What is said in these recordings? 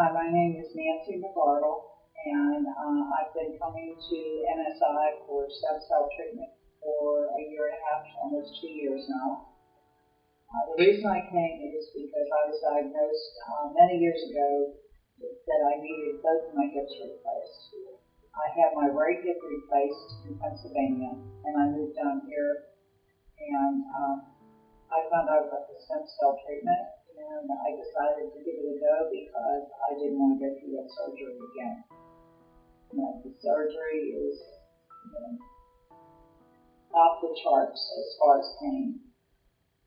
Hi, my name is Nancy McArdle, and I've been coming to NSI for stem cell treatment for a year and a half, almost 2 years now. The reason I came is because I was diagnosed many years ago that I needed both of my hips replaced. I had my right hip replaced in Pennsylvania, and I moved down here, and I found out about the stem cell treatment, and I decided to give it a go because I didn't want to go through that surgery again. The surgery is off the charts as far as pain.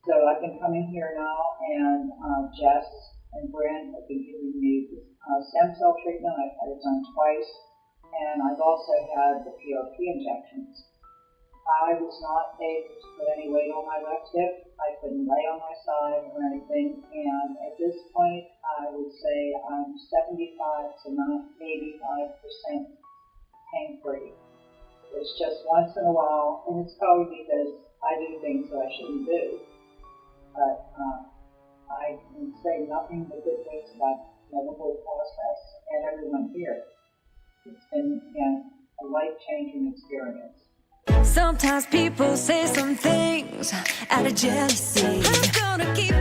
So I've been coming here now, and Jess and Brent have been giving me stem cell treatment. I've had it done twice, and I've also had the PRP injections. I was not able to put any weight on my left hip. I couldn't lay on my side or anything, and at this point, I would say I'm 75 to 85% pain-free. It's just once in a while, and it's probably because I do things that I shouldn't do. But I can say nothing but good things about the whole process and everyone here. It's been a life-changing experience. Sometimes people say some things out of jealousy. I'm gonna keep